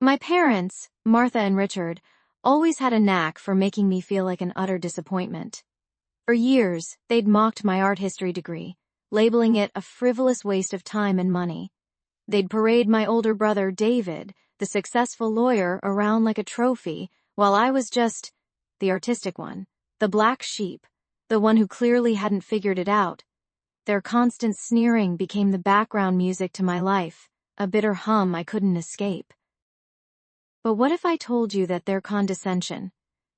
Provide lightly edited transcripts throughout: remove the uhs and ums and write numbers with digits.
My parents, Martha and Richard, always had a knack for making me feel like an utter disappointment. For years, they'd mocked my art history degree, labeling it a frivolous waste of time and money. They'd parade my older brother, David, the successful lawyer, around like a trophy, while I was just the artistic one, the black sheep, the one who clearly hadn't figured it out. Their constant sneering became the background music to my life, a bitter hum I couldn't escape. But what if I told you that their condescension,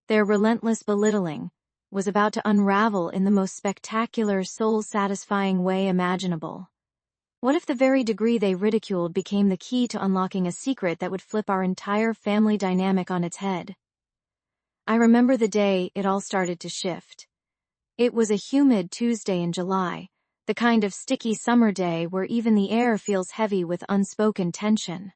their relentless belittling, was about to unravel in the most spectacular, soul-satisfying way imaginable? What if the very degree they ridiculed became the key to unlocking a secret that would flip our entire family dynamic on its head? I remember the day it all started to shift. It was a humid Tuesday in July, the kind of sticky summer day where even the air feels heavy with unspoken tension.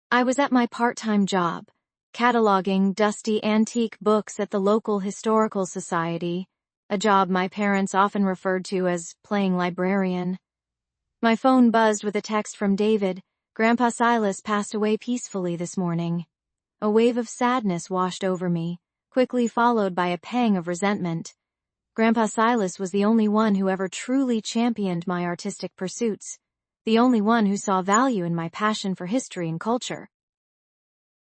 I was at my part-time job, cataloging dusty antique books at the local historical society, a job my parents often referred to as playing librarian. My phone buzzed with a text from David. Grandpa Silas passed away peacefully this morning. A wave of sadness washed over me, quickly followed by a pang of resentment. Grandpa Silas was the only one who ever truly championed my artistic pursuits, the only one who saw value in my passion for history and culture.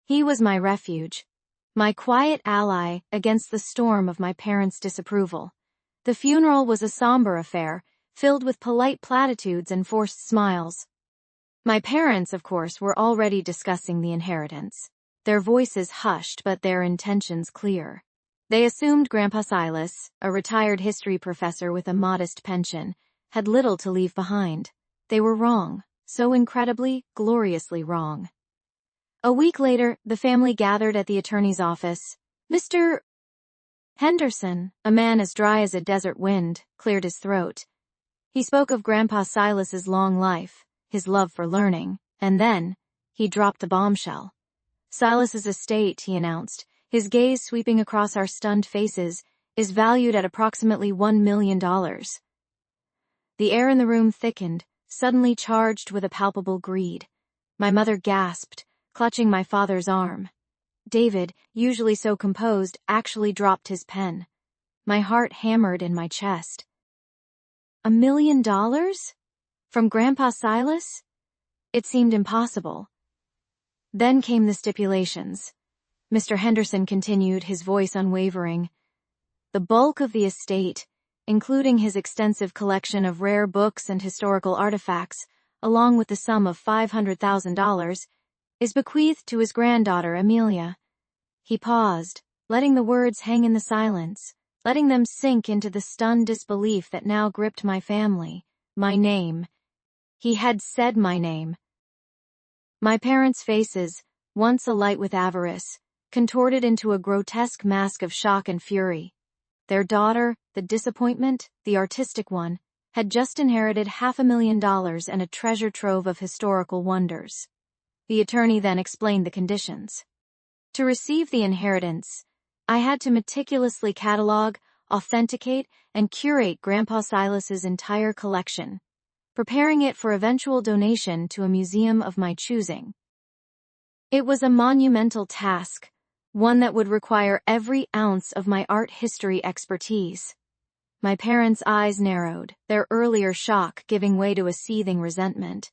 He was my refuge, my quiet ally against the storm of my parents' disapproval. The funeral was a somber affair, filled with polite platitudes and forced smiles. My parents, of course, were already discussing the inheritance, their voices hushed but their intentions clear. They assumed Grandpa Silas, a retired history professor with a modest pension, had little to leave behind. They were wrong, so incredibly, gloriously wrong. A week later, the family gathered at the attorney's office. Mr. Henderson, a man as dry as a desert wind, cleared his throat. He spoke of Grandpa Silas's long life, his love for learning, and then, he dropped the bombshell. Silas's estate, he announced, his gaze sweeping across our stunned faces, is valued at approximately $1 million. The air in the room thickened, suddenly charged with a palpable greed. My mother gasped, clutching my father's arm. David, usually so composed, actually dropped his pen. My heart hammered in my chest. $1 million? From Grandpa Silas? It seemed impossible. Then came the stipulations. Mr. Henderson continued, his voice unwavering. The bulk of the estate, including his extensive collection of rare books and historical artifacts, along with the sum of $500,000, is bequeathed to his granddaughter, Amelia. He paused, letting the words hang in the silence, letting them sink into the stunned disbelief that now gripped my family. My name. He had said my name. My parents' faces, once alight with avarice, contorted into a grotesque mask of shock and fury. Their daughter, the disappointment, the artistic one, had just inherited $500,000 and a treasure trove of historical wonders. The attorney then explained the conditions. To receive the inheritance, I had to meticulously catalog, authenticate, and curate Grandpa Silas's entire collection, preparing it for eventual donation to a museum of my choosing. It was a monumental task, one that would require every ounce of my art history expertise. My parents' eyes narrowed, their earlier shock giving way to a seething resentment.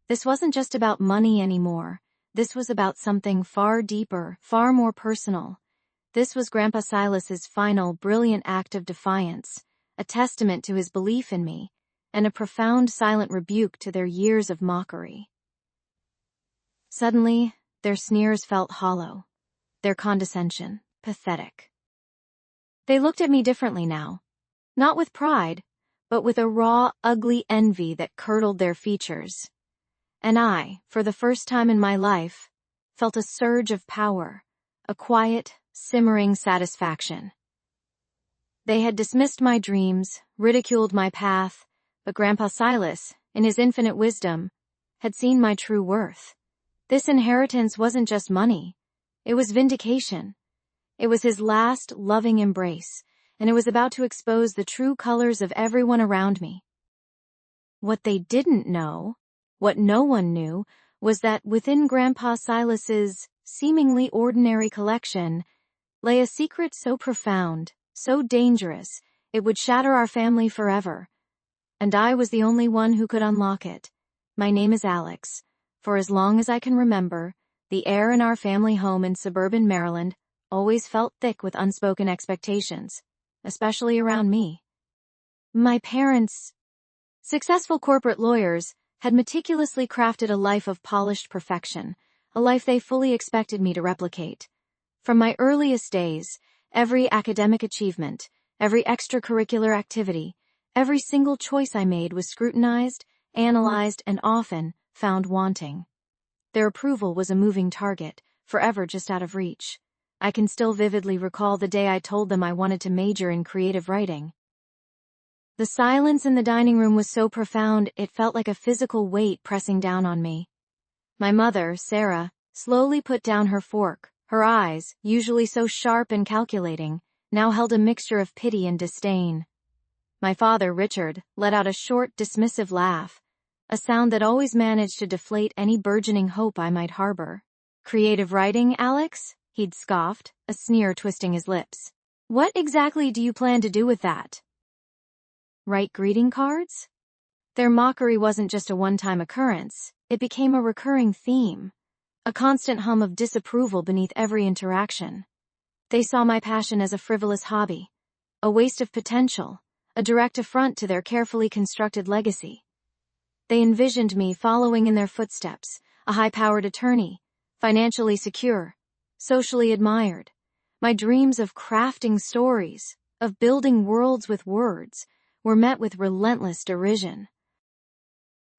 This wasn't just about money anymore. This was about something far deeper, far more personal. This was Grandpa Silas's final, brilliant act of defiance, a testament to his belief in me, and a profound silent rebuke to their years of mockery. Suddenly, their sneers felt hollow, their condescension pathetic. They looked at me differently now, not with pride, but with a raw, ugly envy that curdled their features. And I, for the first time in my life, felt a surge of power, a quiet, simmering satisfaction. They had dismissed my dreams, ridiculed my path, but Grandpa Silas, in his infinite wisdom, had seen my true worth. This inheritance wasn't just money. It was vindication. It was his last loving embrace, and it was about to expose the true colors of everyone around me. What they didn't know, what no one knew, was that within Grandpa Silas's seemingly ordinary collection lay a secret so profound, so dangerous, it would shatter our family forever. And I was the only one who could unlock it. My name is Alex. For as long as I can remember, the air in our family home in suburban Maryland always felt thick with unspoken expectations, especially around me. My parents, successful corporate lawyers, had meticulously crafted a life of polished perfection, a life they fully expected me to replicate. From my earliest days, every academic achievement, every extracurricular activity, every single choice I made was scrutinized, analyzed, and often found wanting. Their approval was a moving target, forever just out of reach. I can still vividly recall the day I told them I wanted to major in creative writing. The silence in the dining room was so profound it felt like a physical weight pressing down on me. My mother, Sarah, slowly put down her fork. Her eyes, usually so sharp and calculating, now held a mixture of pity and disdain. My father, Richard, let out a short, dismissive laugh, a sound that always managed to deflate any burgeoning hope I might harbor. "Creative writing, Alex?" he'd scoffed, a sneer twisting his lips. "What exactly do you plan to do with that? Write greeting cards?" Their mockery wasn't just a one-time occurrence, it became a recurring theme, a constant hum of disapproval beneath every interaction. They saw my passion as a frivolous hobby, a waste of potential, a direct affront to their carefully constructed legacy. They envisioned me following in their footsteps, a high-powered attorney, financially secure, socially admired. My dreams of crafting stories, of building worlds with words, were met with relentless derision.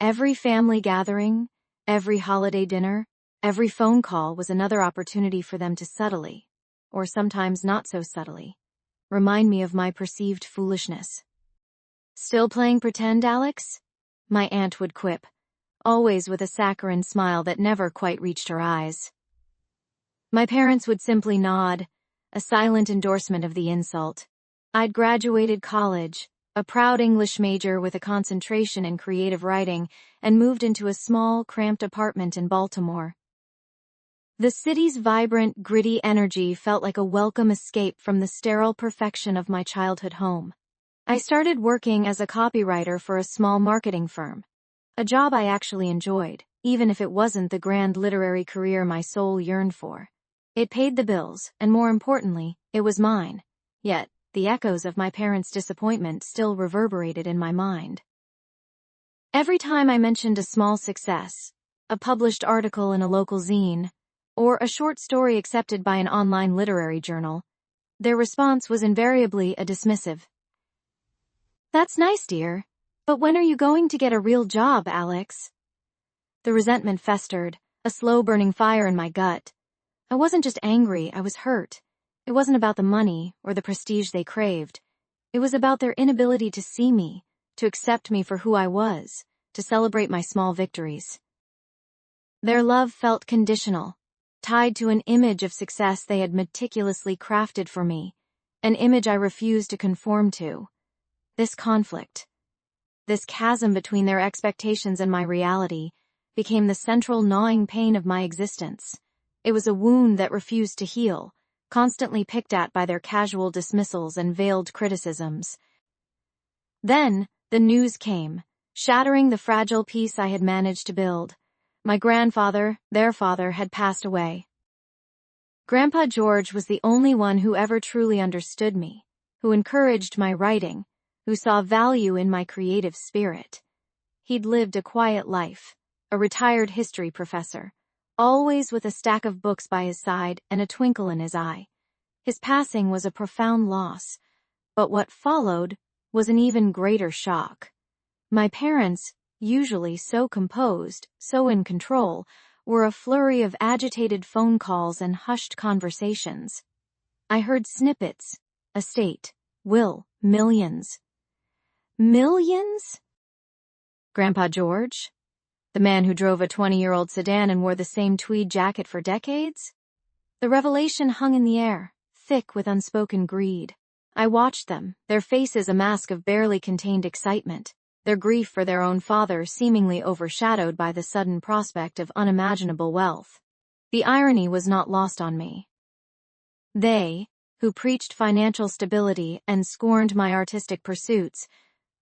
Every family gathering, every holiday dinner, every phone call was another opportunity for them to subtly, or sometimes not so subtly, remind me of my perceived foolishness. "Still playing pretend, Alex?" my aunt would quip, always with a saccharine smile that never quite reached her eyes. My parents would simply nod, a silent endorsement of the insult. I'd graduated college, a proud English major with a concentration in creative writing, and moved into a small, cramped apartment in Baltimore. The city's vibrant, gritty energy felt like a welcome escape from the sterile perfection of my childhood home. I started working as a copywriter for a small marketing firm, a job I actually enjoyed, even if it wasn't the grand literary career my soul yearned for. It paid the bills, and more importantly, it was mine. Yet, the echoes of my parents' disappointment still reverberated in my mind. Every time I mentioned a small success, a published article in a local zine, or a short story accepted by an online literary journal, their response was invariably a dismissive, "That's nice, dear, but when are you going to get a real job, Alex?" The resentment festered, a slow-burning fire in my gut. I wasn't just angry, I was hurt. It wasn't about the money or the prestige they craved. It was about their inability to see me, to accept me for who I was, to celebrate my small victories. Their love felt conditional, tied to an image of success they had meticulously crafted for me, an image I refused to conform to. This conflict, this chasm between their expectations and my reality, became the central gnawing pain of my existence. It was a wound that refused to heal, constantly picked at by their casual dismissals and veiled criticisms. Then, the news came, shattering the fragile peace I had managed to build. My grandfather, their father, had passed away. Grandpa George was the only one who ever truly understood me, who encouraged my writing, who saw value in my creative spirit. He'd lived a quiet life, a retired history professor, always with a stack of books by his side and a twinkle in his eye. His passing was a profound loss, but what followed was an even greater shock. My parents, usually so composed, so in control, were a flurry of agitated phone calls and hushed conversations. I heard snippets, estate, will, millions. Millions? Grandpa George? The man who drove a 20-year-old sedan and wore the same tweed jacket for decades? The revelation hung in the air, thick with unspoken greed. I watched them, their faces a mask of barely contained excitement. their grief for their own father seemingly overshadowed by the sudden prospect of unimaginable wealth. The irony was not lost on me. They, who preached financial stability and scorned my artistic pursuits,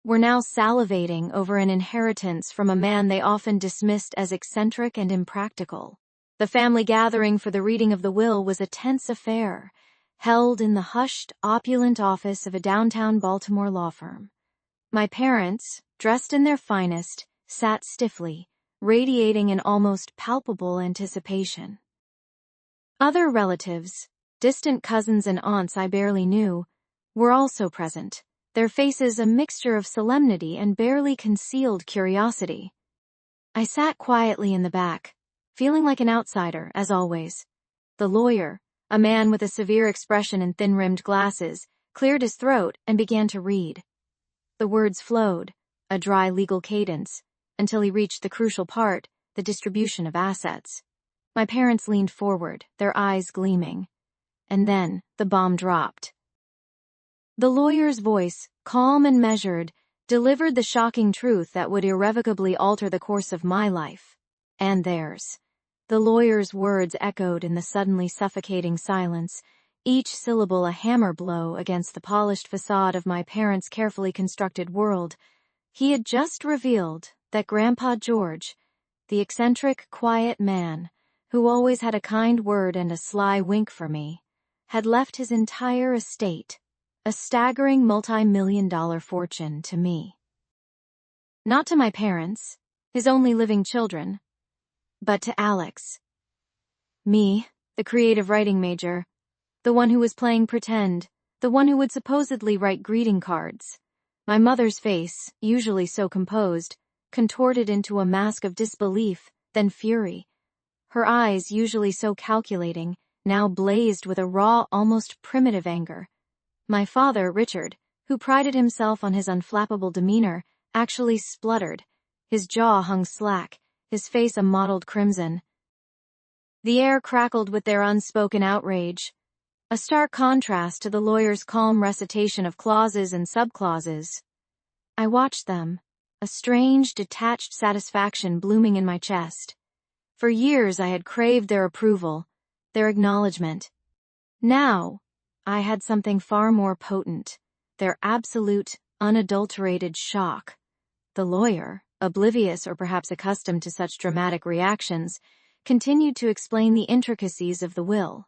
were now salivating over an inheritance from a man they often dismissed as eccentric and impractical. The family gathering for the reading of the will was a tense affair, held in the hushed, opulent office of a downtown Baltimore law firm. My parents, dressed in their finest, sat stiffly, radiating an almost palpable anticipation. Other relatives, distant cousins and aunts I barely knew, were also present, their faces a mixture of solemnity and barely concealed curiosity. I sat quietly in the back, feeling like an outsider, as always. The lawyer, a man with a severe expression and thin-rimmed glasses, cleared his throat and began to read. The words flowed, a dry legal cadence, until he reached the crucial part, the distribution of assets. My parents leaned forward, their eyes gleaming. And then the bomb dropped. The lawyer's voice, calm and measured, delivered the shocking truth that would irrevocably alter the course of my life, and theirs. The lawyer's words echoed in the suddenly suffocating silence, each syllable a hammer blow against the polished facade of my parents' carefully constructed world. He had just revealed that Grandpa George, the eccentric, quiet man, who always had a kind word and a sly wink for me, had left his entire estate, a staggering multi-million-dollar fortune, to me. Not to my parents, his only living children, but to Alex. Me, the creative writing major, the one who was playing pretend, the one who would supposedly write greeting cards. My mother's face, usually so composed, contorted into a mask of disbelief, then fury. Her eyes, usually so calculating, now blazed with a raw, almost primitive anger. My father, Richard, who prided himself on his unflappable demeanor, actually spluttered. His jaw hung slack, his face a mottled crimson. The air crackled with their unspoken outrage, a stark contrast to the lawyer's calm recitation of clauses and subclauses. I watched them, a strange, detached satisfaction blooming in my chest. For years I had craved their approval, their acknowledgement. Now, I had something far more potent, their absolute, unadulterated shock. The lawyer, oblivious or perhaps accustomed to such dramatic reactions, continued to explain the intricacies of the will.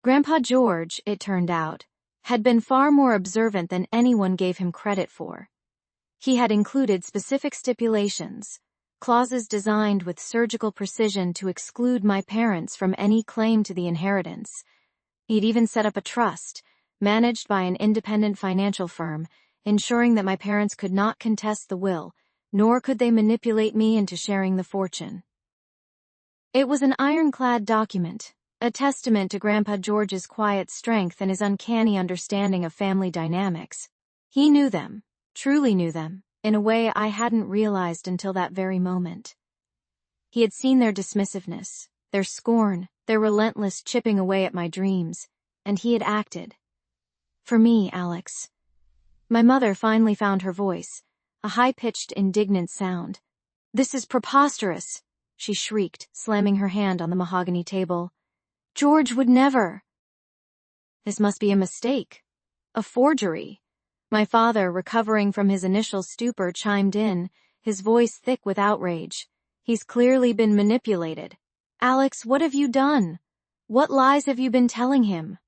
Grandpa George, it turned out, had been far more observant than anyone gave him credit for. He had included specific stipulations, clauses designed with surgical precision to exclude my parents from any claim to the inheritance. He'd even set up a trust, managed by an independent financial firm, ensuring that my parents could not contest the will, nor could they manipulate me into sharing the fortune. It was an ironclad document, a testament to Grandpa George's quiet strength and his uncanny understanding of family dynamics. He knew them, truly knew them, in a way I hadn't realized until that very moment. He had seen their dismissiveness, their scorn, their relentless chipping away at my dreams, and he had acted. For me, Alex. My mother finally found her voice, a high-pitched, indignant sound. "This is preposterous," she shrieked, slamming her hand on the mahogany table. "George would never." "This must be a mistake. A forgery." My father, recovering from his initial stupor, chimed in, his voice thick with outrage. "He's clearly been manipulated. Alex, what have you done? What lies have you been telling him?"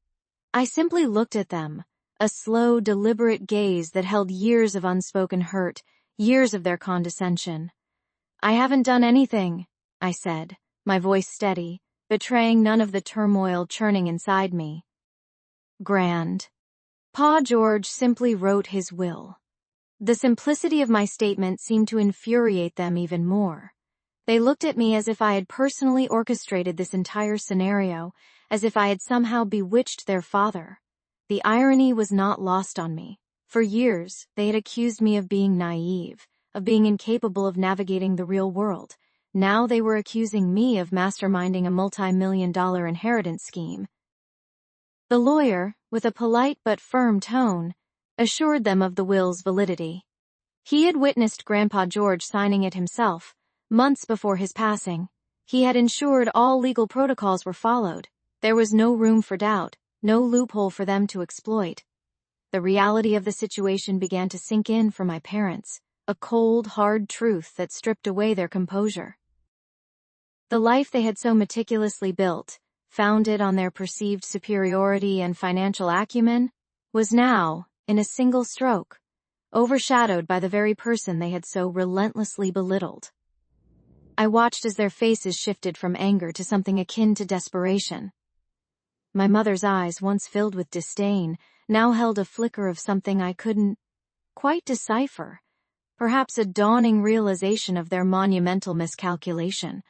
I simply looked at them, a slow, deliberate gaze that held years of unspoken hurt, years of their condescension. "I haven't done anything," I said, my voice steady, betraying none of the turmoil churning inside me. "Grand. Pa George simply wrote his will." The simplicity of my statement seemed to infuriate them even more. They looked at me as if I had personally orchestrated this entire scenario, as if I had somehow bewitched their father. The irony was not lost on me. For years, they had accused me of being naive, of being incapable of navigating the real world. Now they were accusing me of masterminding a multi-million-dollar inheritance scheme. The lawyer, with a polite but firm tone, assured them of the will's validity. He had witnessed Grandpa George signing it himself, months before his passing. He had ensured all legal protocols were followed. There was no room for doubt, no loophole for them to exploit. The reality of the situation began to sink in for my parents, a cold, hard truth that stripped away their composure. The life they had so meticulously built, founded on their perceived superiority and financial acumen, was now, in a single stroke, overshadowed by the very person they had so relentlessly belittled. I watched as their faces shifted from anger to something akin to desperation. My mother's eyes, once filled with disdain, now held a flicker of something I couldn't quite decipher, perhaps a dawning realization of their monumental miscalculation.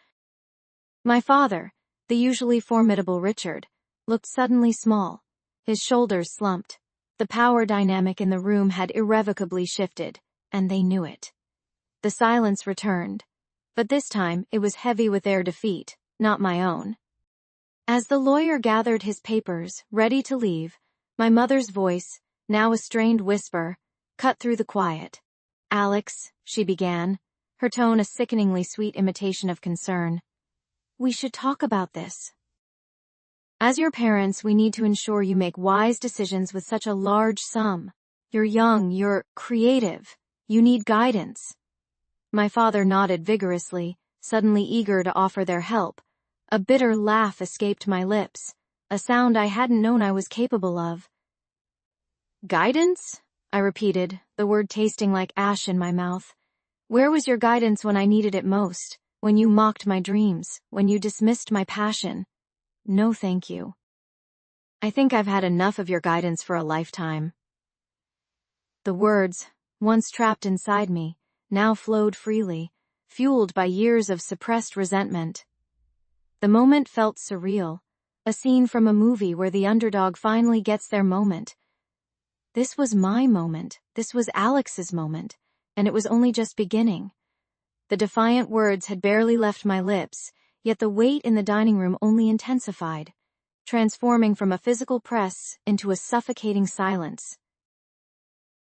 My father, the usually formidable Richard, looked suddenly small. His shoulders slumped. The power dynamic in the room had irrevocably shifted, and they knew it. The silence returned, but this time it was heavy with their defeat, not my own. As the lawyer gathered his papers, ready to leave, my mother's voice, now a strained whisper, cut through the quiet. "Alex," she began, her tone a sickeningly sweet imitation of concern, "we should talk about this. As your parents, we need to ensure you make wise decisions with such a large sum. You're young, you're creative, you need guidance." My father nodded vigorously, suddenly eager to offer their help. A bitter laugh escaped my lips, a sound I hadn't known I was capable of. "Guidance?" I repeated, the word tasting like ash in my mouth. "Where was your guidance when I needed it most? When you mocked my dreams, when you dismissed my passion?" "No, thank you. I think I've had enough of your guidance for a lifetime." The words, once trapped inside me, now flowed freely, fueled by years of suppressed resentment. The moment felt surreal, a scene from a movie where the underdog finally gets their moment. This was my moment, this was Alex's moment, and it was only just beginning. The defiant words had barely left my lips, yet the weight in the dining room only intensified, transforming from a physical press into a suffocating silence.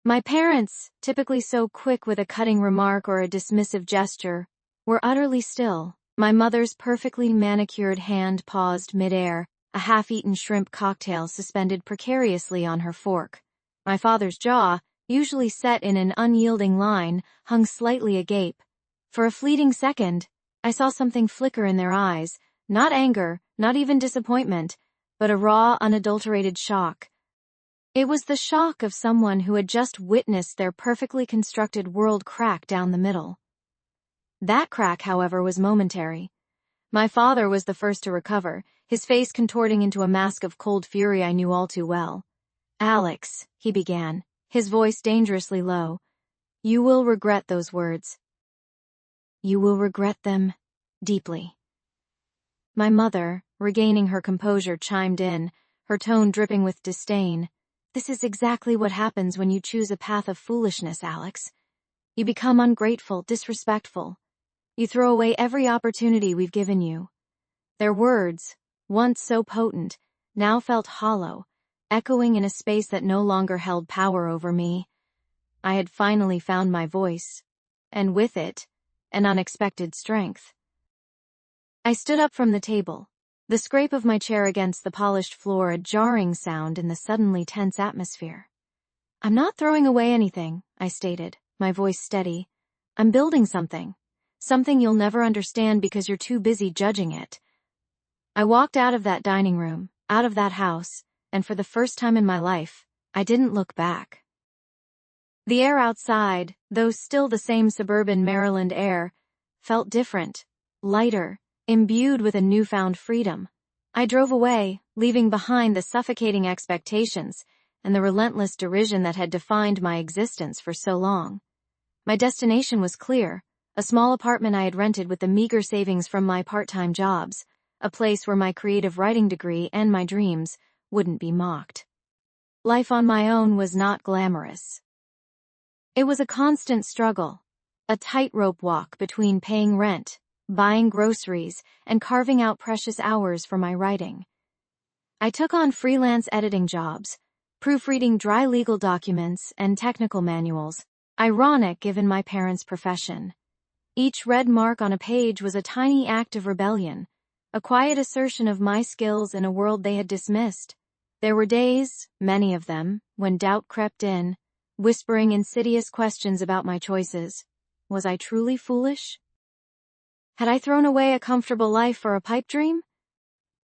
My parents, typically so quick with a cutting remark or a dismissive gesture, were utterly still. My mother's perfectly manicured hand paused mid-air, a half-eaten shrimp cocktail suspended precariously on her fork. My father's jaw, usually set in an unyielding line, hung slightly agape. For a fleeting second, I saw something flicker in their eyes, not anger, not even disappointment, but a raw, unadulterated shock. It was the shock of someone who had just witnessed their perfectly constructed world crack down the middle. That crack, however, was momentary. My father was the first to recover, his face contorting into a mask of cold fury I knew all too well. "Alex," he began, his voice dangerously low, "you will regret those words. You will regret them deeply." My mother, regaining her composure, chimed in, her tone dripping with disdain. "This is exactly what happens when you choose a path of foolishness, Alex. You become ungrateful, disrespectful. You throw away every opportunity we've given you." Their words, once so potent, now felt hollow, echoing in a space that no longer held power over me. I had finally found my voice, and with it, an unexpected strength. I stood up from the table, the scrape of my chair against the polished floor a jarring sound in the suddenly tense atmosphere. "I'm not throwing away anything," I stated, my voice steady. "I'm building something. Something you'll never understand because you're too busy judging it." I walked out of that dining room, out of that house, and for the first time in my life, I didn't look back. The air outside, though still the same suburban Maryland air, felt different, lighter, imbued with a newfound freedom. I drove away, leaving behind the suffocating expectations and the relentless derision that had defined my existence for so long. My destination was clear, a small apartment I had rented with the meager savings from my part-time jobs, a place where my creative writing degree and my dreams wouldn't be mocked. Life on my own was not glamorous. It was a constant struggle, a tightrope walk between paying rent, buying groceries, and carving out precious hours for my writing. I took on freelance editing jobs, proofreading dry legal documents and technical manuals, Ironic given my parents' profession. Each red mark on a page was a tiny act of rebellion, a quiet assertion of my skills in a world they had dismissed. There were days, many of them, when doubt crept in, whispering insidious questions about my choices. Was I truly foolish? Had I thrown away a comfortable life for a pipe dream?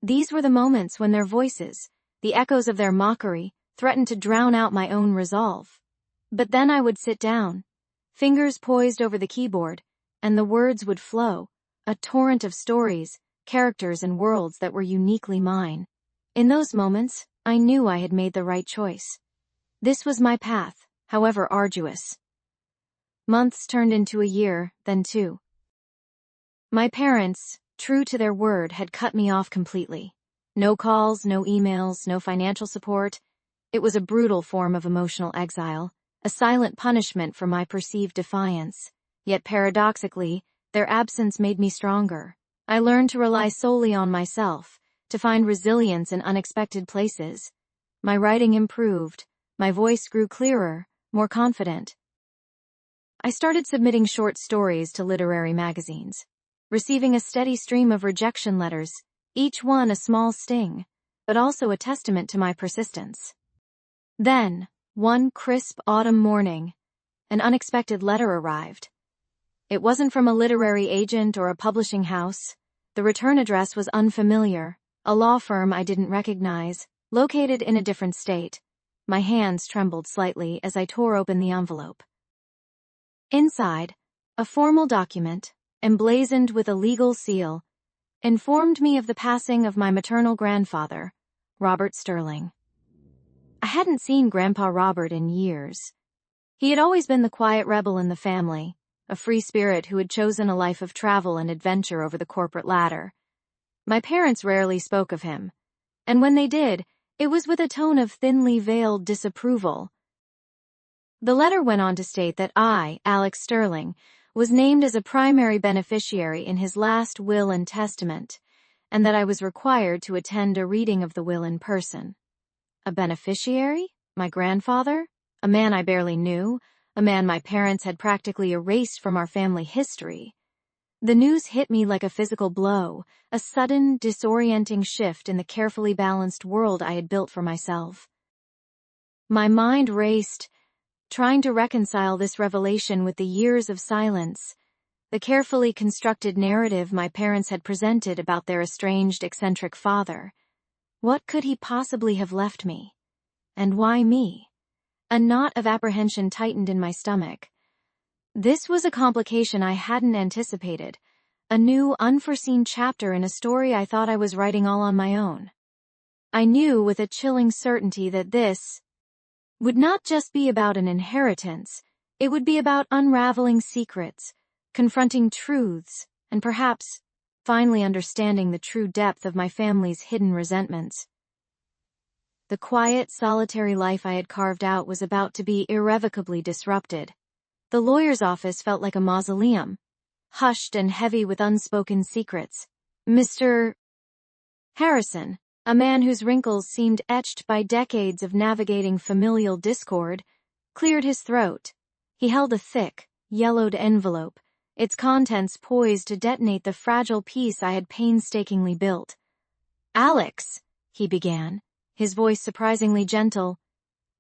These were the moments when their voices, the echoes of their mockery, threatened to drown out my own resolve. But then I would sit down, fingers poised over the keyboard, and the words would flow, a torrent of stories, characters and worlds that were uniquely mine. In those moments, I knew I had made the right choice. This was my path, however arduous. Months turned into a year, then two. My parents, true to their word, had cut me off completely. No calls, no emails, no financial support. It was a brutal form of emotional exile, a silent punishment for my perceived defiance. Yet paradoxically, their absence made me stronger. I learned to rely solely on myself, to find resilience in unexpected places. My writing improved, my voice grew clearer, more confident. I started submitting short stories to literary magazines, receiving a steady stream of rejection letters, each one a small sting, but also a testament to my persistence. Then, one crisp autumn morning, an unexpected letter arrived. It wasn't from a literary agent or a publishing house. The return address was unfamiliar, a law firm I didn't recognize, located in a different state. My hands trembled slightly as I tore open the envelope. Inside, a formal document, emblazoned with a legal seal, informed me of the passing of my maternal grandfather, Robert Sterling. I hadn't seen Grandpa Robert in years. He had always been the quiet rebel in the family, a free spirit who had chosen a life of travel and adventure over the corporate ladder. My parents rarely spoke of him, and when they did, it was with a tone of thinly veiled disapproval. The letter went on to state that I, Alex Sterling, was named as a primary beneficiary in his last will and testament, and that I was required to attend a reading of the will in person. A beneficiary? My grandfather? A man I barely knew? A man my parents had practically erased from our family history? The news hit me like a physical blow, a sudden, disorienting shift in the carefully balanced world I had built for myself. My mind raced, trying to reconcile this revelation with the years of silence, the carefully constructed narrative my parents had presented about their estranged, eccentric father. What could he possibly have left me? And why me? A knot of apprehension tightened in my stomach. This was a complication I hadn't anticipated, a new, unforeseen chapter in a story I thought I was writing all on my own. I knew with a chilling certainty that this would not just be about an inheritance, it would be about unraveling secrets, confronting truths, and perhaps finally understanding the true depth of my family's hidden resentments. The quiet, solitary life I had carved out was about to be irrevocably disrupted. The lawyer's office felt like a mausoleum, hushed and heavy with unspoken secrets. Mr. Harrison, a man whose wrinkles seemed etched by decades of navigating familial discord, cleared his throat. He held a thick, yellowed envelope, its contents poised to detonate the fragile peace I had painstakingly built. "Alex," he began, his voice surprisingly gentle,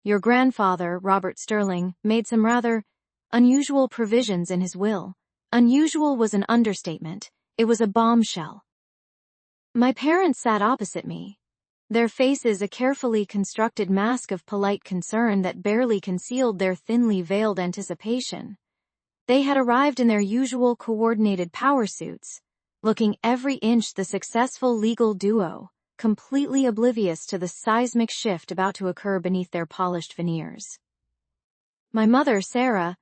"your grandfather, Robert Sterling, made some rather unusual provisions in his will." Unusual was an understatement. It was a bombshell. My parents sat opposite me, their faces a carefully constructed mask of polite concern that barely concealed their thinly veiled anticipation. They had arrived in their usual coordinated power suits, looking every inch the successful legal duo, completely oblivious to the seismic shift about to occur beneath their polished veneers. My mother, Sarah,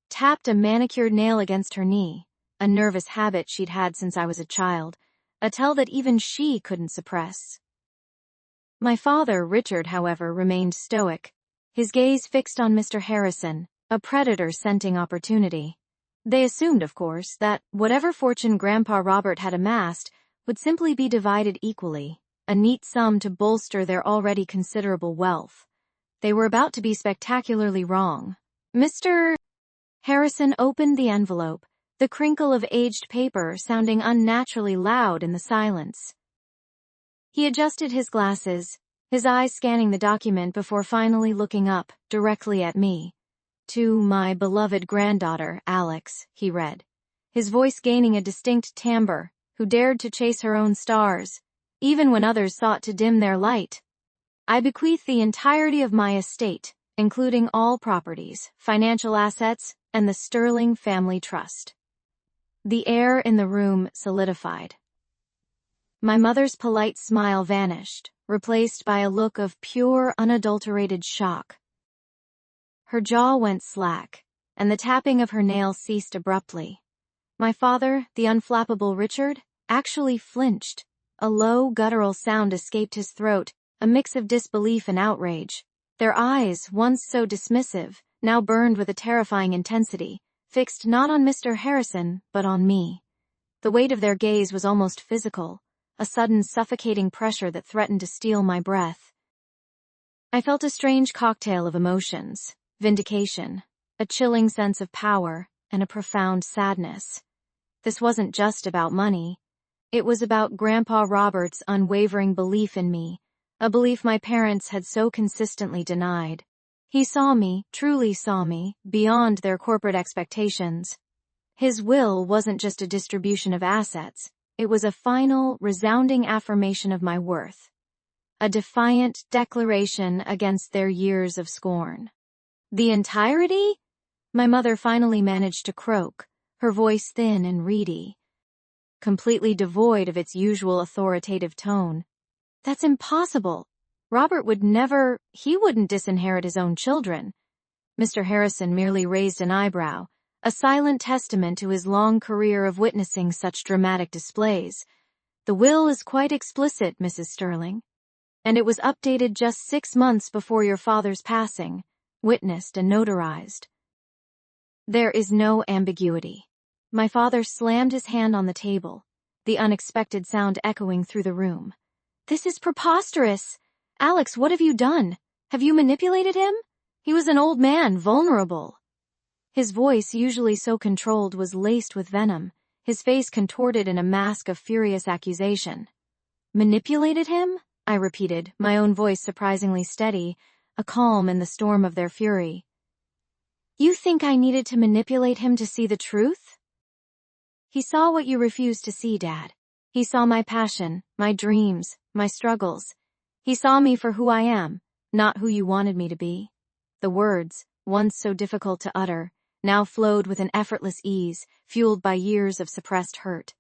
tapped a manicured nail against her knee, a nervous habit she'd had since I was a child, a tell that even she couldn't suppress. My father, Richard, however, remained stoic, his gaze fixed on Mr. Harrison, a predator scenting opportunity. They assumed, of course, that whatever fortune Grandpa Robert had amassed would simply be divided equally, a neat sum to bolster their already considerable wealth. They were about to be spectacularly wrong. Mr. Harrison opened the envelope, the crinkle of aged paper sounding unnaturally loud in the silence. He adjusted his glasses, his eyes scanning the document before finally looking up, directly at me. "To my beloved granddaughter, Alex," he read, his voice gaining a distinct timbre, "who dared to chase her own stars, even when others sought to dim their light. I bequeath the entirety of my estate, including all properties, financial assets, and the Sterling Family Trust." The air in the room solidified. My mother's polite smile vanished, replaced by a look of pure, unadulterated shock. Her jaw went slack, and the tapping of her nails ceased abruptly. My father, the unflappable Richard, actually flinched. A low, guttural sound escaped his throat, a mix of disbelief and outrage. Their eyes, once so dismissive, now burned with a terrifying intensity, fixed not on Mr. Harrison, but on me. The weight of their gaze was almost physical, a sudden suffocating pressure that threatened to steal my breath. I felt a strange cocktail of emotions: vindication, a chilling sense of power, and a profound sadness. This wasn't just about money. It was about Grandpa Robert's unwavering belief in me, a belief my parents had so consistently denied. He saw me, truly saw me, beyond their corporate expectations. His will wasn't just a distribution of assets. It was a final, resounding affirmation of my worth. A defiant declaration against their years of scorn. "The entirety?" my mother finally managed to croak, her voice thin and reedy, completely devoid of its usual authoritative tone. "That's impossible. Robert would never, he wouldn't disinherit his own children." Mr. Harrison merely raised an eyebrow, a silent testament to his long career of witnessing such dramatic displays. "The will is quite explicit, Mrs. Sterling. And it was updated just 6 months before your father's passing, witnessed and notarized. There is no ambiguity." My father slammed his hand on the table, the unexpected sound echoing through the room. "This is preposterous! Alex, what have you done? Have you manipulated him? He was an old man, vulnerable." His voice, usually so controlled, was laced with venom, his face contorted in a mask of furious accusation. "Manipulated him?" I repeated, my own voice surprisingly steady, a calm in the storm of their fury. "You think I needed to manipulate him to see the truth?" "He saw what you refused to see, Dad. He saw my passion, my dreams, my struggles. He saw me for who I am, not who you wanted me to be." The words, once so difficult to utter, now flowed with an effortless ease, fueled by years of suppressed hurt.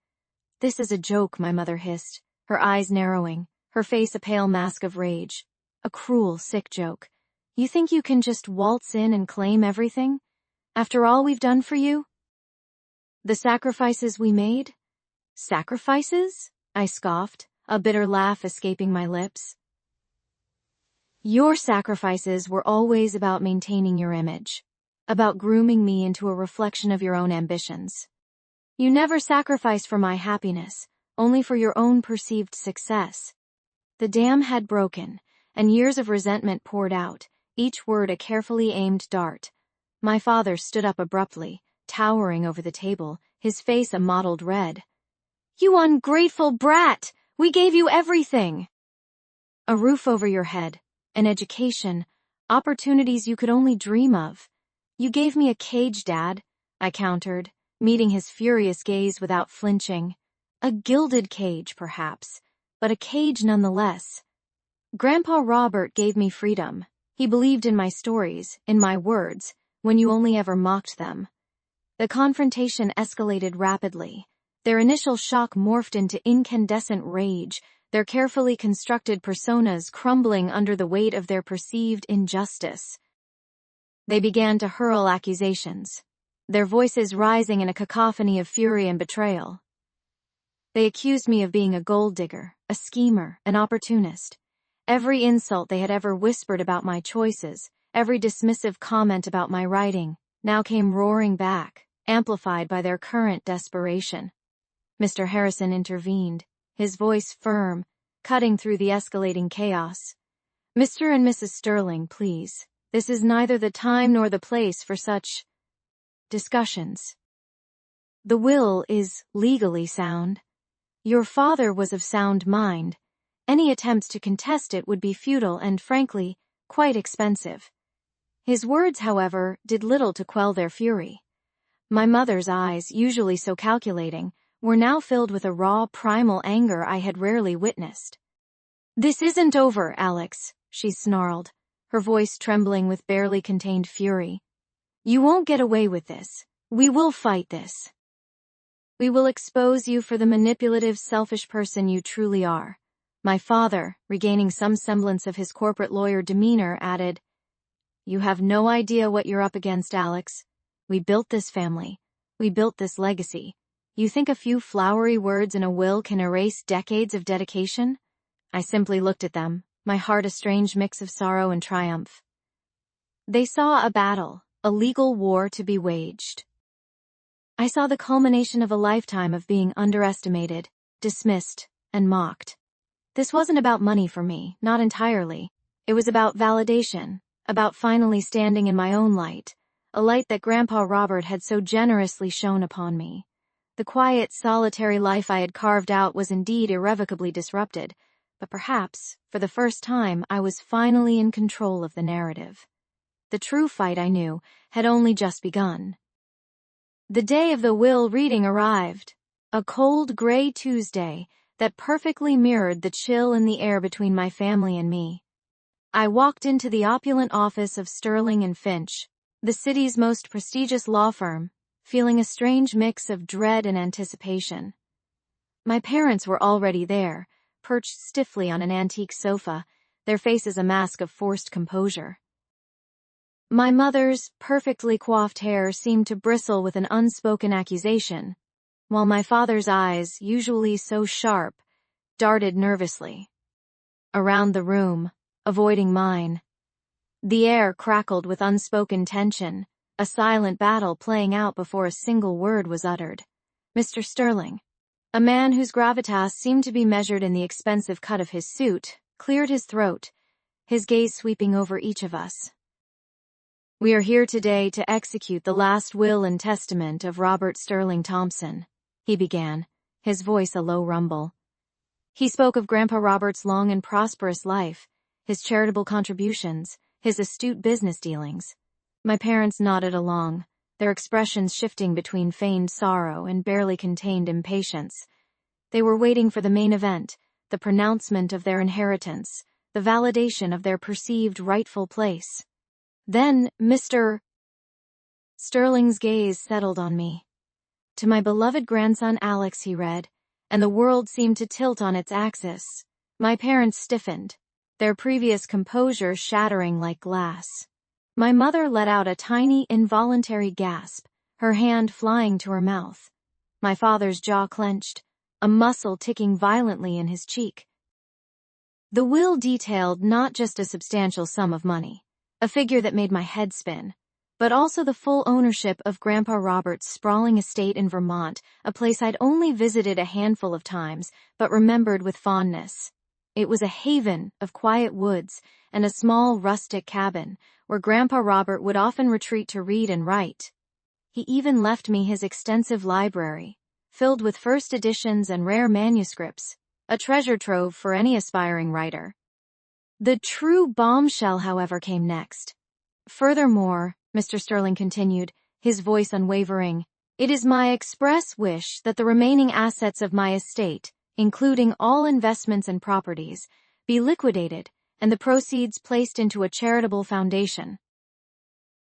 "This is a joke," my mother hissed, her eyes narrowing, her face a pale mask of rage. "A cruel, sick joke. You think you can just waltz in and claim everything? After all we've done for you? The sacrifices we made?" "Sacrifices?" I scoffed, a bitter laugh escaping my lips. "Your sacrifices were always about maintaining your image, about grooming me into a reflection of your own ambitions. You never sacrificed for my happiness, only for your own perceived success." The dam had broken, and years of resentment poured out, each word a carefully aimed dart. My father stood up abruptly, towering over the table, his face a mottled red. "You ungrateful brat! We gave you everything! A roof over your head, an education, opportunities you could only dream of. You gave me a cage, Dad," I countered, meeting his furious gaze without flinching. "A gilded cage, perhaps, but a cage nonetheless. Grandpa Robert gave me freedom. He believed in my stories, in my words, when you only ever mocked them." The confrontation escalated rapidly. Their initial shock morphed into incandescent rage, their carefully constructed personas crumbling under the weight of their perceived injustice. They began to hurl accusations, their voices rising in a cacophony of fury and betrayal. They accused me of being a gold digger, a schemer, an opportunist. Every insult they had ever whispered about my choices, every dismissive comment about my writing, now came roaring back, amplified by their current desperation. Mr. Harrison intervened, his voice firm, cutting through the escalating chaos. "Mr. and Mrs. Sterling, please. This is neither the time nor the place for such..." discussions. The will is legally sound. Your father was of sound mind. Any attempts to contest it would be futile and, frankly, quite expensive. His words, however, did little to quell their fury. My mother's eyes, usually so calculating, were now filled with a raw, primal anger I had rarely witnessed. "This isn't over, Alex," she snarled, her voice trembling with barely contained fury. "You won't get away with this. We will fight this. We will expose you for the manipulative, selfish person you truly are." My father, regaining some semblance of his corporate lawyer demeanor, added, "You have no idea what you're up against, Alex. We built this family. We built this legacy. You think a few flowery words in a will can erase decades of dedication?" I simply looked at them, my heart a strange mix of sorrow and triumph. They saw a battle, a legal war to be waged. I saw the culmination of a lifetime of being underestimated, dismissed, and mocked. This wasn't about money for me, not entirely. It was about validation, about finally standing in my own light, a light that Grandpa Robert had so generously shone upon me. The quiet, solitary life I had carved out was indeed irrevocably disrupted, but perhaps, for the first time, I was finally in control of the narrative. The true fight, I knew, had only just begun. The day of the will reading arrived, a cold, gray Tuesday that perfectly mirrored the chill in the air between my family and me. I walked into the opulent office of Sterling and Finch, the city's most prestigious law firm, feeling a strange mix of dread and anticipation. My parents were already there, perched stiffly on an antique sofa, their faces a mask of forced composure. My mother's perfectly coiffed hair seemed to bristle with an unspoken accusation, while my father's eyes, usually so sharp, darted nervously around the room, avoiding mine. The air crackled with unspoken tension, a silent battle playing out before a single word was uttered. Mr. Sterling, a man whose gravitas seemed to be measured in the expensive cut of his suit, cleared his throat, his gaze sweeping over each of us. "We are here today to execute the last will and testament of Robert Sterling Thompson," he began, his voice a low rumble. He spoke of Grandpa Robert's long and prosperous life, his charitable contributions, his astute business dealings. My parents nodded along, their expressions shifting between feigned sorrow and barely contained impatience. They were waiting for the main event, the pronouncement of their inheritance, the validation of their perceived rightful place. Then Mr. Sterling's gaze settled on me. "To my beloved grandson Alex," he read, and the world seemed to tilt on its axis. My parents stiffened, their previous composure shattering like glass. My mother let out a tiny, involuntary gasp, her hand flying to her mouth. My father's jaw clenched, a muscle ticking violently in his cheek. The will detailed not just a substantial sum of money, a figure that made my head spin, but also the full ownership of Grandpa Robert's sprawling estate in Vermont, a place I'd only visited a handful of times, but remembered with fondness. It was a haven of quiet woods and a small rustic cabin where Grandpa Robert would often retreat to read and write. He even left me his extensive library, filled with first editions and rare manuscripts, a treasure trove for any aspiring writer. The true bombshell, however, came next. "Furthermore," Mr. Sterling continued, his voice unwavering, "it is my express wish that the remaining assets of my estate, including all investments and properties, be liquidated and the proceeds placed into a charitable foundation.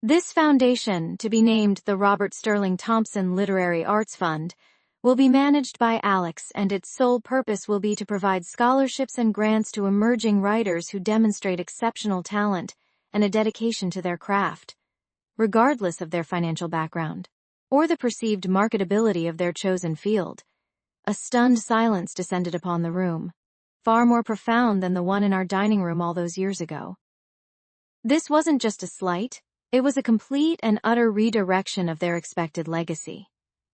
This foundation, to be named the Robert Sterling Thompson Literary Arts Fund, will be managed by Alex, and its sole purpose will be to provide scholarships and grants to emerging writers who demonstrate exceptional talent and a dedication to their craft, regardless of their financial background or the perceived marketability of their chosen field." A stunned silence descended upon the room, far more profound than the one in our dining room all those years ago. This wasn't just a slight, it was a complete and utter redirection of their expected legacy.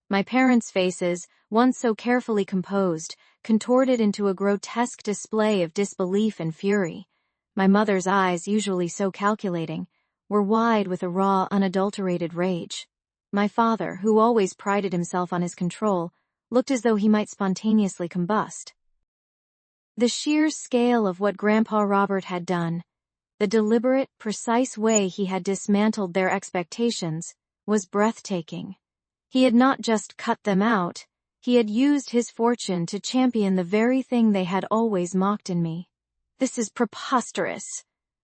My parents' faces, once so carefully composed, contorted into a grotesque display of disbelief and fury. My mother's eyes, usually so calculating, were wide with a raw, unadulterated rage. My father, who always prided himself on his control, looked as though he might spontaneously combust. The sheer scale of what Grandpa Robert had done, the deliberate, precise way he had dismantled their expectations, was breathtaking. He had not just cut them out, he had used his fortune to champion the very thing they had always mocked in me. "This is preposterous,"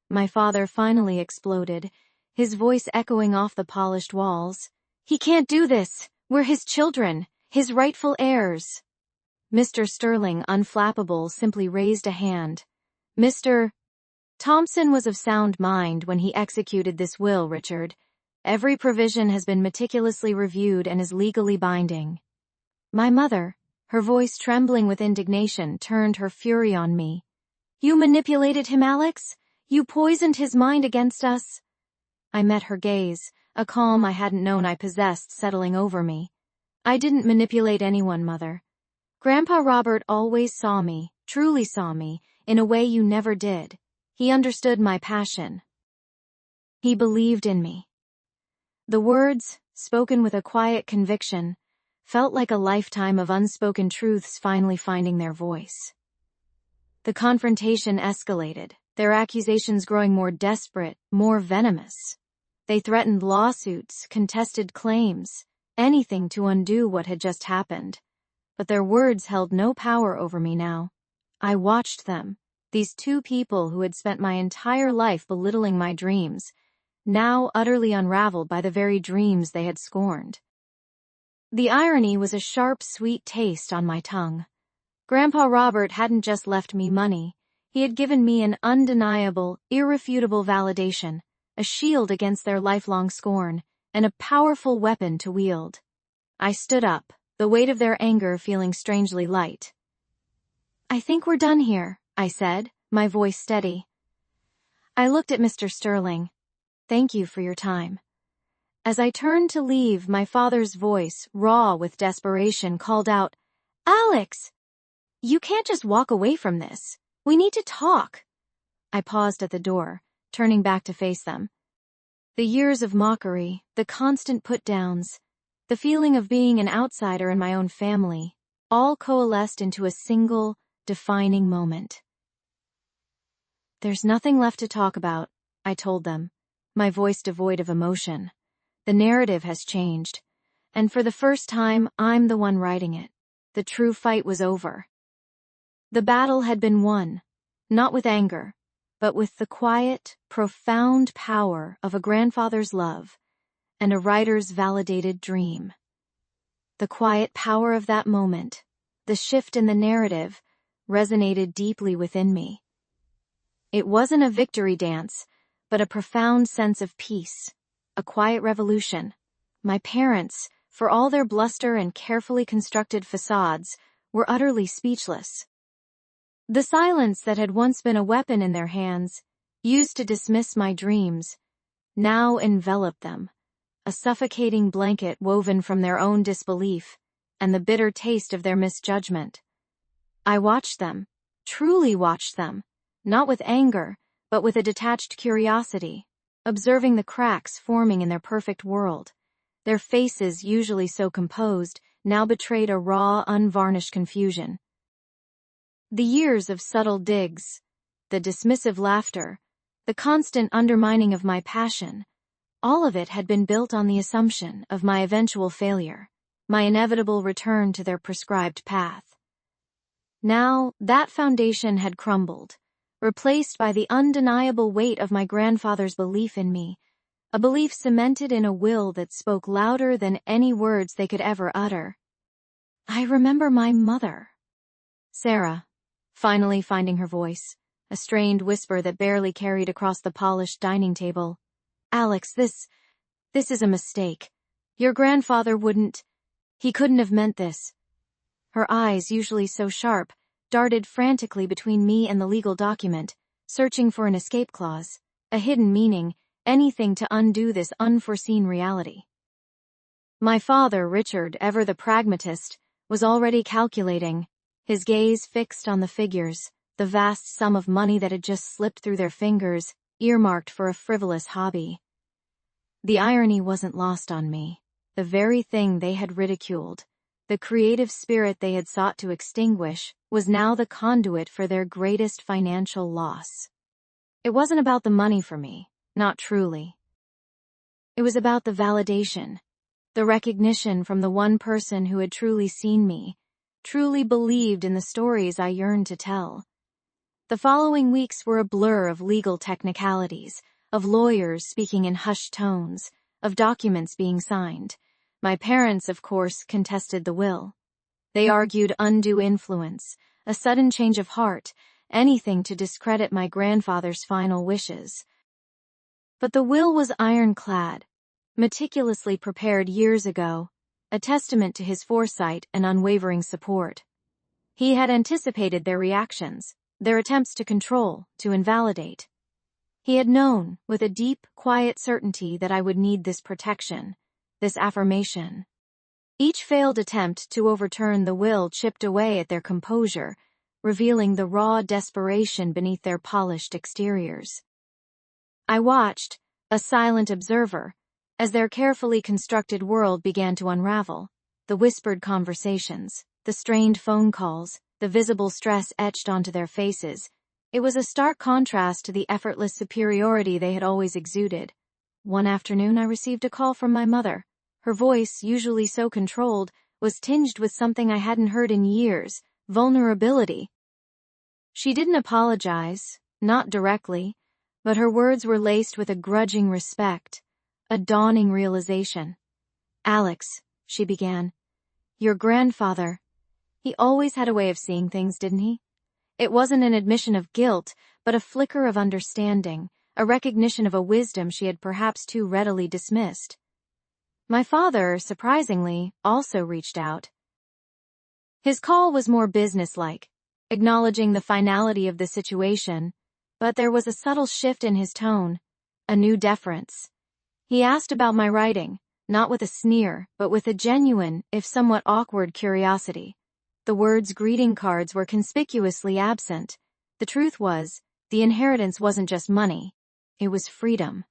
my father finally exploded, his voice echoing off the polished walls. "He can't do this. We're his children, his rightful heirs." Mr. Sterling, unflappable, simply raised a hand. "Mr. Thompson was of sound mind when he executed this will, Richard. Every provision has been meticulously reviewed and is legally binding." My mother, her voice trembling with indignation, turned her fury on me. "You manipulated him, Alex? You poisoned his mind against us?" I met her gaze, a calm I hadn't known I possessed settling over me. "I didn't manipulate anyone, Mother. Grandpa Robert always saw me, truly saw me, in a way you never did. He understood my passion. He believed in me." The words, spoken with a quiet conviction, felt like a lifetime of unspoken truths finally finding their voice. The confrontation escalated, their accusations growing more desperate, more venomous. They threatened lawsuits, contested claims, anything to undo what had just happened. But their words held no power over me now. I watched them, these two people who had spent my entire life belittling my dreams, now utterly unraveled by the very dreams they had scorned. The irony was a sharp, sweet taste on my tongue. Grandpa Robert hadn't just left me money. He had given me an undeniable, irrefutable validation, a shield against their lifelong scorn, and a powerful weapon to wield. I stood up, the weight of their anger feeling strangely light. "I think we're done here," I said, my voice steady. I looked at Mr. Sterling. "Thank you for your time." As I turned to leave, my father's voice, raw with desperation, called out, "Alex! You can't just walk away from this. We need to talk." I paused at the door, turning back to face them. The years of mockery, the constant put-downs, the feeling of being an outsider in my own family, all coalesced into a single, defining moment. "There's nothing left to talk about," I told them, my voice devoid of emotion. "The narrative has changed, and for the first time, I'm the one writing it. The true fight was over. The battle had been won, not with anger, but with the quiet, profound power of a grandfather's love and a writer's validated dream." The quiet power of that moment, the shift in the narrative, resonated deeply within me. It wasn't a victory dance, but a profound sense of peace, a quiet revolution. My parents, for all their bluster and carefully constructed facades, were utterly speechless. The silence that had once been a weapon in their hands, used to dismiss my dreams, now enveloped them, a suffocating blanket woven from their own disbelief and the bitter taste of their misjudgment. I watched them, truly watched them, not with anger, but with a detached curiosity, observing the cracks forming in their perfect world. Their faces, usually so composed, now betrayed a raw, unvarnished confusion. The years of subtle digs, the dismissive laughter, the constant undermining of my passion, all of it had been built on the assumption of my eventual failure, my inevitable return to their prescribed path. Now, that foundation had crumbled, replaced by the undeniable weight of my grandfather's belief in me, a belief cemented in a will that spoke louder than any words they could ever utter. I remember my mother. Sarah, finally finding her voice, a strained whisper that barely carried across the polished dining table. "Alex, this is a mistake. Your grandfather he couldn't have meant this." Her eyes, usually so sharp, darted frantically between me and the legal document, searching for an escape clause, a hidden meaning, anything to undo this unforeseen reality. My father, Richard, ever the pragmatist, was already calculating, his gaze fixed on the figures, the vast sum of money that had just slipped through their fingers, earmarked for a frivolous hobby. The irony wasn't lost on me. the very thing they had ridiculed. The creative spirit they had sought to extinguish was now the conduit for their greatest financial loss. It wasn't about the money for me, not truly. It was about the validation, the recognition from the one person who had truly seen me, truly believed in the stories I yearned to tell. The following weeks were a blur of legal technicalities, of lawyers speaking in hushed tones, of documents being signed. My parents, of course, contested the will. They argued undue influence, a sudden change of heart, anything to discredit my grandfather's final wishes. But the will was ironclad, meticulously prepared years ago, a testament to his foresight and unwavering support. He had anticipated their reactions, their attempts to control, to invalidate. He had known, with a deep, quiet certainty, that I would need this protection, this affirmation. Each failed attempt to overturn the will chipped away at their composure, revealing the raw desperation beneath their polished exteriors. I watched, a silent observer, as their carefully constructed world began to unravel. The whispered conversations, the strained phone calls, the visible stress etched onto their faces. It was a stark contrast to the effortless superiority they had always exuded. One afternoon I received a call from my mother. Her voice, usually so controlled, was tinged with something I hadn't heard in years: vulnerability. She didn't apologize, not directly, but her words were laced with a grudging respect, a dawning realization. "Alex," she began, "your grandfather, he always had a way of seeing things, didn't he?" It wasn't an admission of guilt, but a flicker of understanding, a recognition of a wisdom she had perhaps too readily dismissed. My father, surprisingly, also reached out. His call was more businesslike, acknowledging the finality of the situation, but there was a subtle shift in his tone, a new deference. He asked about my writing, not with a sneer, but with a genuine, if somewhat awkward, curiosity. The words greeting cards were conspicuously absent. The truth was, the inheritance wasn't just money. It was freedom.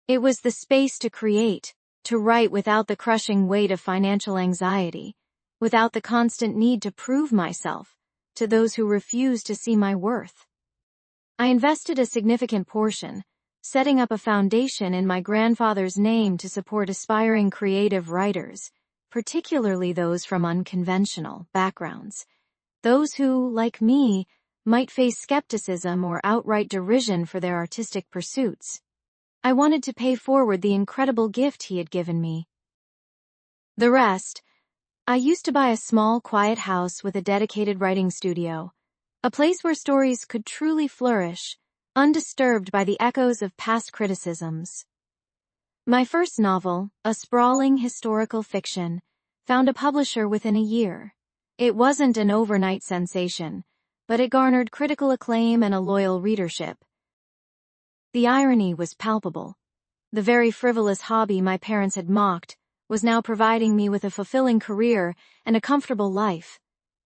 It was the space to create, to write without the crushing weight of financial anxiety, without the constant need to prove myself to those who refused to see my worth. I invested a significant portion, setting up a foundation in my grandfather's name to support aspiring creative writers, particularly those from unconventional backgrounds, those who, like me, might face skepticism or outright derision for their artistic pursuits. I wanted to pay forward the incredible gift he had given me. The rest, I used to buy a small, quiet house with a dedicated writing studio, a place where stories could truly flourish, undisturbed by the echoes of past criticisms. My first novel, a sprawling historical fiction, found a publisher within a year. It wasn't an overnight sensation, but it garnered critical acclaim and a loyal readership. The irony was palpable. The very frivolous hobby my parents had mocked was now providing me with a fulfilling career and a comfortable life,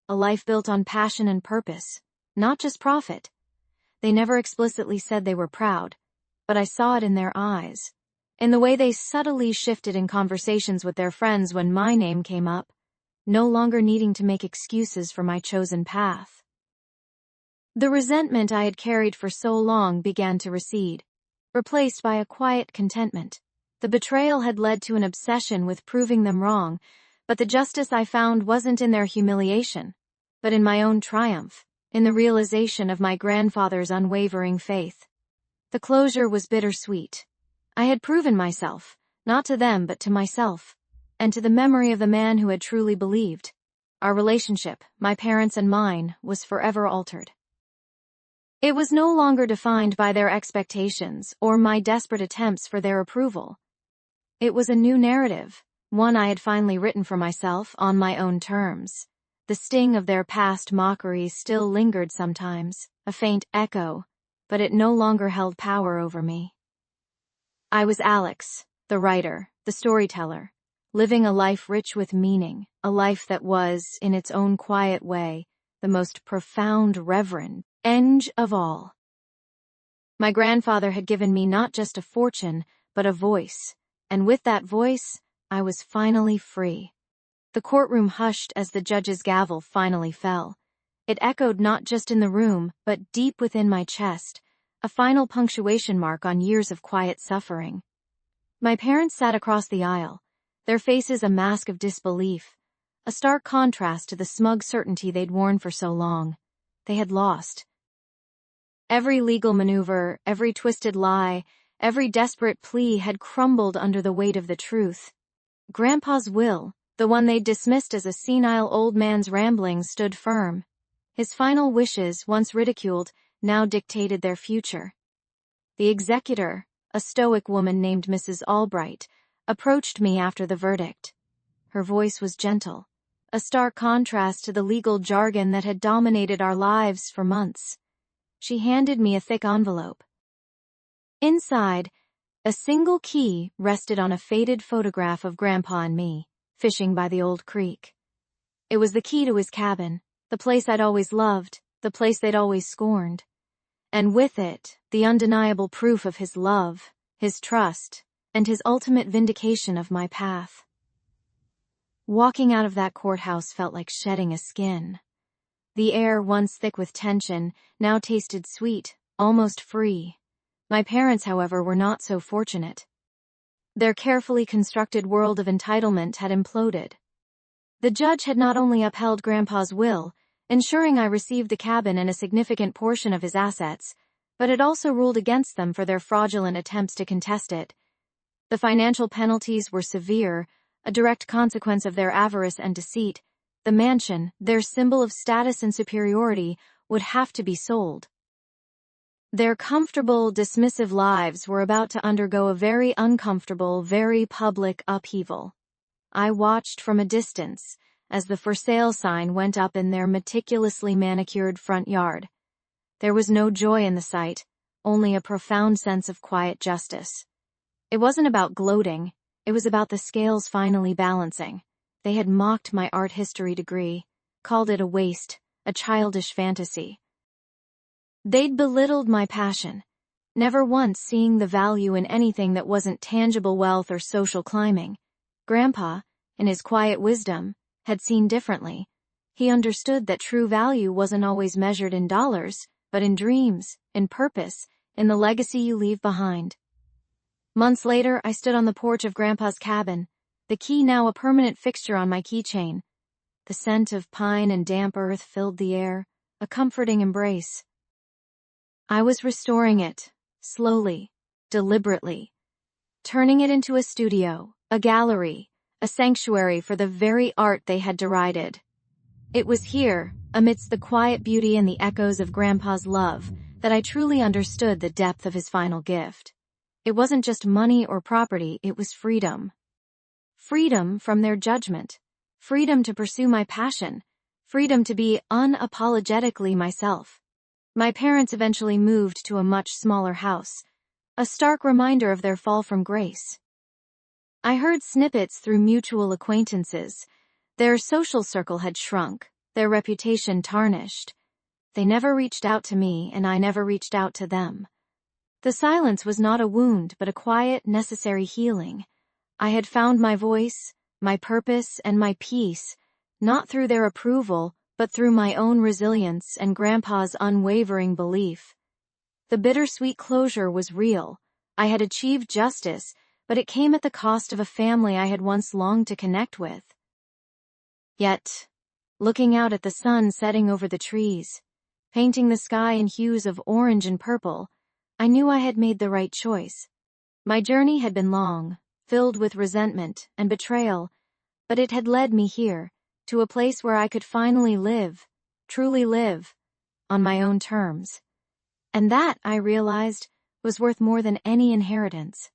a life built on passion and purpose, not just profit. They never explicitly said they were proud, but I saw it in their eyes, in the way they subtly shifted in conversations with their friends when my name came up, no longer needing to make excuses for my chosen path. The resentment I had carried for so long began to recede, replaced by a quiet contentment. The betrayal had led to an obsession with proving them wrong, but the justice I found wasn't in their humiliation, but in my own triumph, in the realization of my grandfather's unwavering faith. The closure was bittersweet. I had proven myself, not to them but to myself, and to the memory of the man who had truly believed. Our relationship, my parents' and mine, was forever altered. It was no longer defined by their expectations or my desperate attempts for their approval. It was a new narrative, one I had finally written for myself on my own terms. The sting of their past mockery still lingered sometimes, a faint echo, but it no longer held power over me. I was Alex, the writer, the storyteller, living a life rich with meaning, a life that was, in its own quiet way, the most profound, reverend end of all. My grandfather had given me not just a fortune, but a voice, and with that voice, I was finally free. The courtroom hushed as the judge's gavel finally fell. It echoed not just in the room, but deep within my chest, a final punctuation mark on years of quiet suffering. My parents sat across the aisle, their faces a mask of disbelief, a stark contrast to the smug certainty they'd worn for so long. They had lost. Every legal maneuver, every twisted lie, every desperate plea had crumbled under the weight of the truth. Grandpa's will, the one they'd dismissed as a senile old man's ramblings, stood firm. His final wishes, once ridiculed, now dictated their future. The executor, a stoic woman named Mrs. Albright, approached me after the verdict. Her voice was gentle, a stark contrast to the legal jargon that had dominated our lives for months. She handed me a thick envelope. Inside, a single key rested on a faded photograph of Grandpa and me, fishing by the old creek. It was the key to his cabin, the place I'd always loved, the place they'd always scorned. And with it, the undeniable proof of his love, his trust, and his ultimate vindication of my path. Walking out of that courthouse felt like shedding a skin. The air, once thick with tension, now tasted sweet, almost free. My parents, however, were not so fortunate. Their carefully constructed world of entitlement had imploded. The judge had not only upheld Grandpa's will, ensuring I received the cabin and a significant portion of his assets, but had also ruled against them for their fraudulent attempts to contest it. The financial penalties were severe, a direct consequence of their avarice and deceit. The mansion, their symbol of status and superiority, would have to be sold. Their comfortable, dismissive lives were about to undergo a very uncomfortable, very public upheaval. I watched from a distance as the for sale sign went up in their meticulously manicured front yard. There was no joy in the sight, only a profound sense of quiet justice. It wasn't about gloating, it was about the scales finally balancing. They had mocked my art history degree, called it a waste, a childish fantasy. They'd belittled my passion, never once seeing the value in anything that wasn't tangible wealth or social climbing. Grandpa, in his quiet wisdom, had seen differently. He understood that true value wasn't always measured in dollars, but in dreams, in purpose, in the legacy you leave behind. Months later, I stood on the porch of Grandpa's cabin, the key now a permanent fixture on my keychain. The scent of pine and damp earth filled the air, a comforting embrace. I was restoring it, slowly, deliberately, turning it into a studio, a gallery, a sanctuary for the very art they had derided. It was here, amidst the quiet beauty and the echoes of Grandpa's love, that I truly understood the depth of his final gift. It wasn't just money or property, it was freedom. Freedom from their judgment. Freedom to pursue my passion. Freedom to be unapologetically myself. My parents eventually moved to a much smaller house, a stark reminder of their fall from grace. I heard snippets through mutual acquaintances. Their social circle had shrunk, their reputation tarnished. They never reached out to me, and I never reached out to them. The silence was not a wound, but a quiet, necessary healing. I had found my voice, my purpose, and my peace, not through their approval, but through my own resilience and Grandpa's unwavering belief. The bittersweet closure was real. I had achieved justice, but it came at the cost of a family I had once longed to connect with. Yet, looking out at the sun setting over the trees, painting the sky in hues of orange and purple, I knew I had made the right choice. My journey had been long, filled with resentment and betrayal, but it had led me here, to a place where I could finally live, truly live, on my own terms. And that, I realized, was worth more than any inheritance.